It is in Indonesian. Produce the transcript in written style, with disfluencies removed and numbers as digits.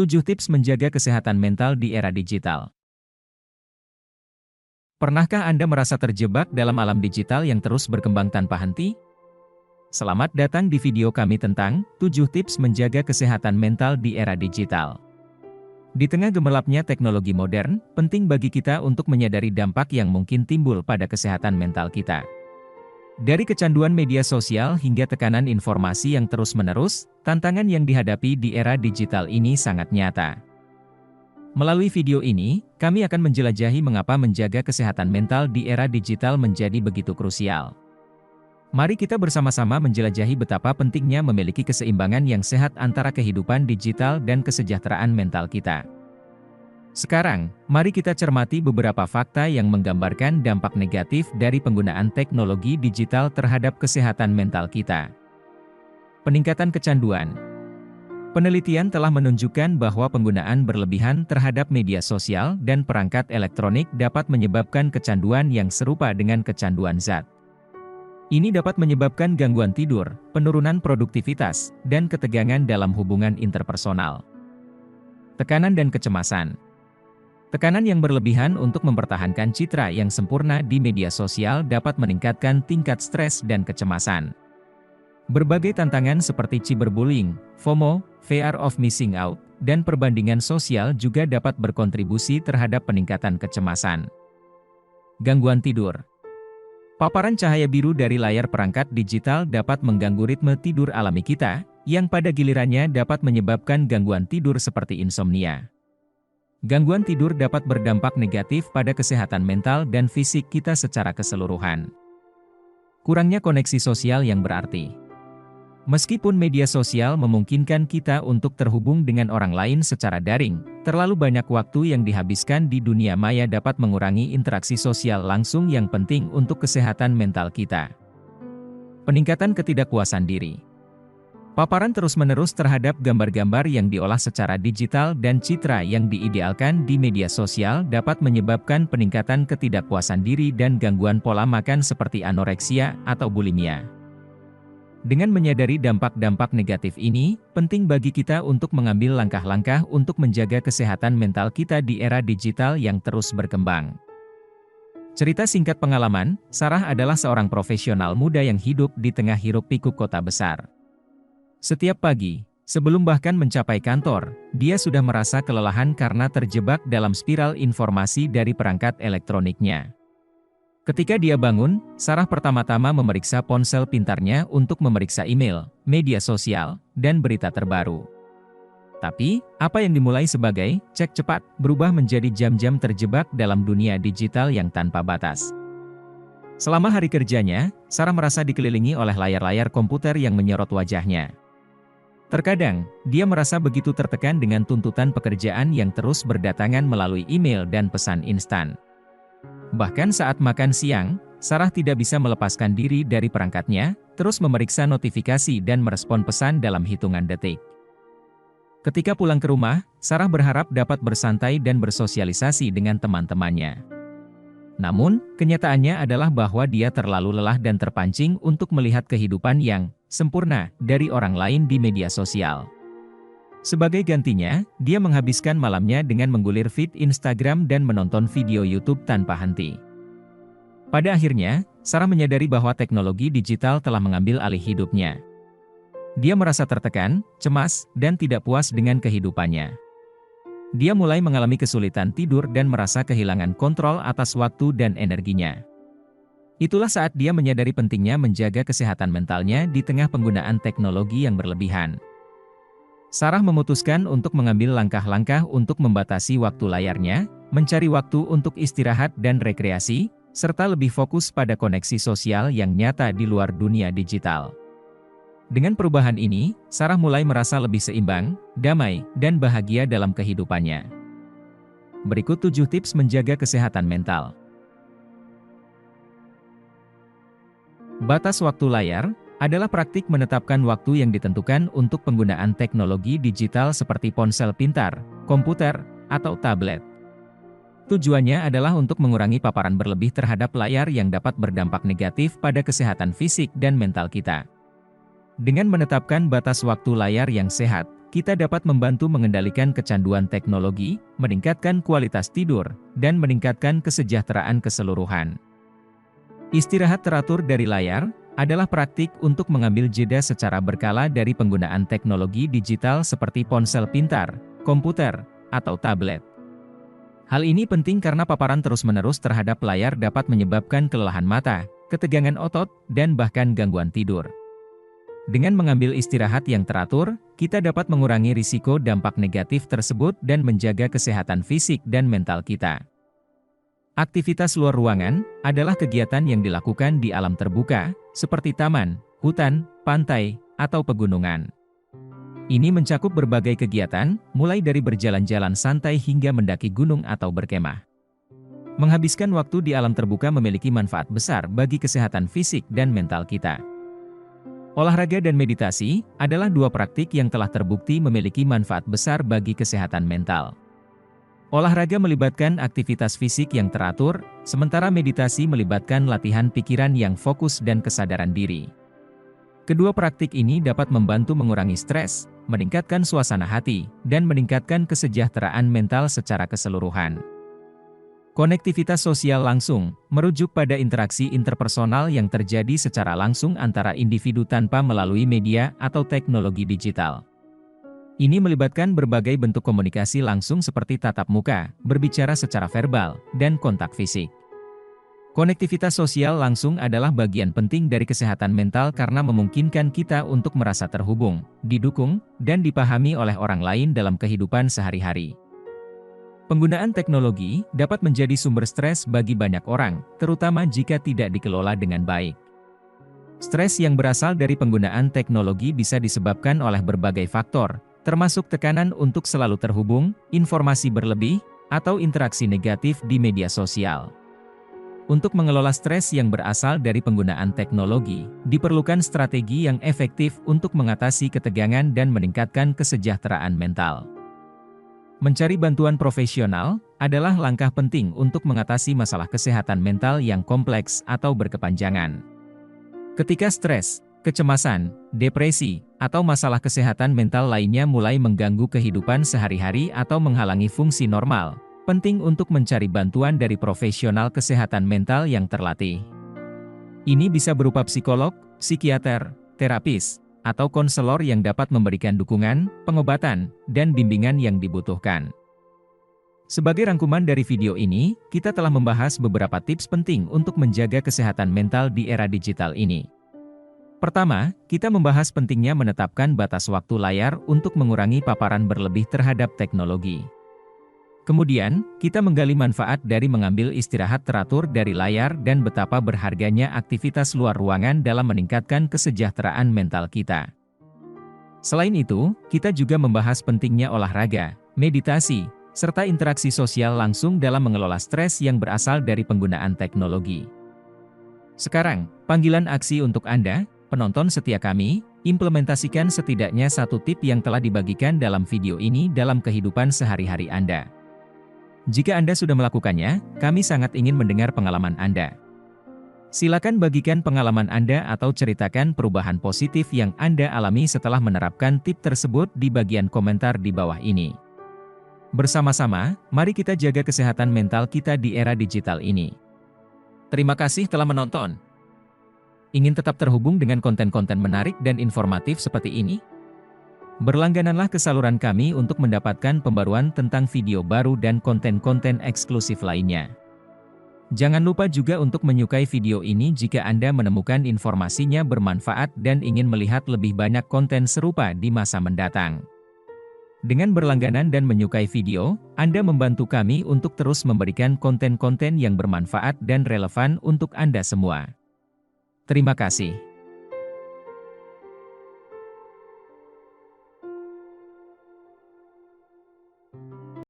7 tips menjaga kesehatan mental di era digital. Pernahkah Anda merasa terjebak dalam alam digital yang terus berkembang tanpa henti? Selamat datang di video kami tentang 7 tips menjaga kesehatan mental di era digital. Di tengah gemerlapnya teknologi modern, penting bagi kita untuk menyadari dampak yang mungkin timbul pada kesehatan mental kita. Dari kecanduan media sosial hingga tekanan informasi yang terus-menerus, tantangan yang dihadapi di era digital ini sangat nyata. Melalui video ini, kami akan menjelajahi mengapa menjaga kesehatan mental di era digital menjadi begitu krusial. Mari kita bersama-sama menjelajahi betapa pentingnya memiliki keseimbangan yang sehat antara kehidupan digital dan kesejahteraan mental kita. Sekarang, mari kita cermati beberapa fakta yang menggambarkan dampak negatif dari penggunaan teknologi digital terhadap kesehatan mental kita. Peningkatan kecanduan. Penelitian telah menunjukkan bahwa penggunaan berlebihan terhadap media sosial dan perangkat elektronik dapat menyebabkan kecanduan yang serupa dengan kecanduan zat. Ini dapat menyebabkan gangguan tidur, penurunan produktivitas, dan ketegangan dalam hubungan interpersonal. Tekanan dan kecemasan. Tekanan yang berlebihan untuk mempertahankan citra yang sempurna di media sosial dapat meningkatkan tingkat stres dan kecemasan. Berbagai tantangan seperti cyberbullying, FOMO, fear of missing out, dan perbandingan sosial juga dapat berkontribusi terhadap peningkatan kecemasan. Gangguan tidur. Paparan cahaya biru dari layar perangkat digital dapat mengganggu ritme tidur alami kita, yang pada gilirannya dapat menyebabkan gangguan tidur seperti insomnia. Gangguan tidur dapat berdampak negatif pada kesehatan mental dan fisik kita secara keseluruhan. Kurangnya koneksi sosial yang berarti. Meskipun media sosial memungkinkan kita untuk terhubung dengan orang lain secara daring, terlalu banyak waktu yang dihabiskan di dunia maya dapat mengurangi interaksi sosial langsung yang penting untuk kesehatan mental kita. Peningkatan ketidakpuasan diri. Paparan terus-menerus terhadap gambar-gambar yang diolah secara digital dan citra yang diidealkan di media sosial dapat menyebabkan peningkatan ketidakpuasan diri dan gangguan pola makan seperti anoreksia atau bulimia. Dengan menyadari dampak-dampak negatif ini, penting bagi kita untuk mengambil langkah-langkah untuk menjaga kesehatan mental kita di era digital yang terus berkembang. Cerita singkat pengalaman, Sarah adalah seorang profesional muda yang hidup di tengah hiruk-pikuk kota besar. Setiap pagi, sebelum bahkan mencapai kantor, dia sudah merasa kelelahan karena terjebak dalam spiral informasi dari perangkat elektroniknya. Ketika dia bangun, Sarah pertama-tama memeriksa ponsel pintarnya untuk memeriksa email, media sosial, dan berita terbaru. Tapi, apa yang dimulai sebagai cek cepat, berubah menjadi jam-jam terjebak dalam dunia digital yang tanpa batas. Selama hari kerjanya, Sarah merasa dikelilingi oleh layar-layar komputer yang menyorot wajahnya. Terkadang, dia merasa begitu tertekan dengan tuntutan pekerjaan yang terus berdatangan melalui email dan pesan instan. Bahkan saat makan siang, Sarah tidak bisa melepaskan diri dari perangkatnya, terus memeriksa notifikasi dan merespon pesan dalam hitungan detik. Ketika pulang ke rumah, Sarah berharap dapat bersantai dan bersosialisasi dengan teman-temannya. Namun, kenyataannya adalah bahwa dia terlalu lelah dan terpancing untuk melihat kehidupan yang sempurna dari orang lain di media sosial. Sebagai gantinya, dia menghabiskan malamnya dengan menggulir feed Instagram dan menonton video YouTube tanpa henti. Pada akhirnya, Sarah menyadari bahwa teknologi digital telah mengambil alih hidupnya. Dia merasa tertekan, cemas, dan tidak puas dengan kehidupannya. Dia mulai mengalami kesulitan tidur dan merasa kehilangan kontrol atas waktu dan energinya. Itulah saat dia menyadari pentingnya menjaga kesehatan mentalnya di tengah penggunaan teknologi yang berlebihan. Sarah memutuskan untuk mengambil langkah-langkah untuk membatasi waktu layarnya, mencari waktu untuk istirahat dan rekreasi, serta lebih fokus pada koneksi sosial yang nyata di luar dunia digital. Dengan perubahan ini, Sarah mulai merasa lebih seimbang, damai, dan bahagia dalam kehidupannya. Berikut 7 tips menjaga kesehatan mental. Batas waktu layar adalah praktik menetapkan waktu yang ditentukan untuk penggunaan teknologi digital seperti ponsel pintar, komputer, atau tablet. Tujuannya adalah untuk mengurangi paparan berlebih terhadap layar yang dapat berdampak negatif pada kesehatan fisik dan mental kita. Dengan menetapkan batas waktu layar yang sehat, kita dapat membantu mengendalikan kecanduan teknologi, meningkatkan kualitas tidur, dan meningkatkan kesejahteraan keseluruhan. Istirahat teratur dari layar adalah praktik untuk mengambil jeda secara berkala dari penggunaan teknologi digital seperti ponsel pintar, komputer, atau tablet. Hal ini penting karena paparan terus-menerus terhadap layar dapat menyebabkan kelelahan mata, ketegangan otot, dan bahkan gangguan tidur. Dengan mengambil istirahat yang teratur, kita dapat mengurangi risiko dampak negatif tersebut dan menjaga kesehatan fisik dan mental kita. Aktivitas luar ruangan adalah kegiatan yang dilakukan di alam terbuka, seperti taman, hutan, pantai, atau pegunungan. Ini mencakup berbagai kegiatan, mulai dari berjalan-jalan santai hingga mendaki gunung atau berkemah. Menghabiskan waktu di alam terbuka memiliki manfaat besar bagi kesehatan fisik dan mental kita. Olahraga dan meditasi adalah dua praktik yang telah terbukti memiliki manfaat besar bagi kesehatan mental. Olahraga melibatkan aktivitas fisik yang teratur, sementara meditasi melibatkan latihan pikiran yang fokus dan kesadaran diri. Kedua praktik ini dapat membantu mengurangi stres, meningkatkan suasana hati, dan meningkatkan kesejahteraan mental secara keseluruhan. Konektivitas sosial langsung merujuk pada interaksi interpersonal yang terjadi secara langsung antara individu tanpa melalui media atau teknologi digital. Ini melibatkan berbagai bentuk komunikasi langsung seperti tatap muka, berbicara secara verbal, dan kontak fisik. Konektivitas sosial langsung adalah bagian penting dari kesehatan mental karena memungkinkan kita untuk merasa terhubung, didukung, dan dipahami oleh orang lain dalam kehidupan sehari-hari. Penggunaan teknologi dapat menjadi sumber stres bagi banyak orang, terutama jika tidak dikelola dengan baik. Stres yang berasal dari penggunaan teknologi bisa disebabkan oleh berbagai faktor, termasuk tekanan untuk selalu terhubung, informasi berlebih, atau interaksi negatif di media sosial. Untuk mengelola stres yang berasal dari penggunaan teknologi, diperlukan strategi yang efektif untuk mengatasi ketegangan dan meningkatkan kesejahteraan mental. Mencari bantuan profesional adalah langkah penting untuk mengatasi masalah kesehatan mental yang kompleks atau berkepanjangan. Ketika stres, kecemasan, depresi, atau masalah kesehatan mental lainnya mulai mengganggu kehidupan sehari-hari atau menghalangi fungsi normal, penting untuk mencari bantuan dari profesional kesehatan mental yang terlatih. Ini bisa berupa psikolog, psikiater, terapis, atau konselor yang dapat memberikan dukungan, pengobatan, dan bimbingan yang dibutuhkan. Sebagai rangkuman dari video ini, kita telah membahas beberapa tips penting untuk menjaga kesehatan mental di era digital ini. Pertama, kita membahas pentingnya menetapkan batas waktu layar untuk mengurangi paparan berlebih terhadap teknologi. Kemudian, kita menggali manfaat dari mengambil istirahat teratur dari layar dan betapa berharganya aktivitas luar ruangan dalam meningkatkan kesejahteraan mental kita. Selain itu, kita juga membahas pentingnya olahraga, meditasi, serta interaksi sosial langsung dalam mengelola stres yang berasal dari penggunaan teknologi. Sekarang, panggilan aksi untuk Anda, penonton setia kami, implementasikan setidaknya satu tip yang telah dibagikan dalam video ini dalam kehidupan sehari-hari Anda. Jika Anda sudah melakukannya, kami sangat ingin mendengar pengalaman Anda. Silakan bagikan pengalaman Anda atau ceritakan perubahan positif yang Anda alami setelah menerapkan tip tersebut di bagian komentar di bawah ini. Bersama-sama, mari kita jaga kesehatan mental kita di era digital ini. Terima kasih telah menonton. Ingin tetap terhubung dengan konten-konten menarik dan informatif seperti ini? Berlanggananlah ke saluran kami untuk mendapatkan pembaruan tentang video baru dan konten-konten eksklusif lainnya. Jangan lupa juga untuk menyukai video ini jika Anda menemukan informasinya bermanfaat dan ingin melihat lebih banyak konten serupa di masa mendatang. Dengan berlangganan dan menyukai video, Anda membantu kami untuk terus memberikan konten-konten yang bermanfaat dan relevan untuk Anda semua. Terima kasih.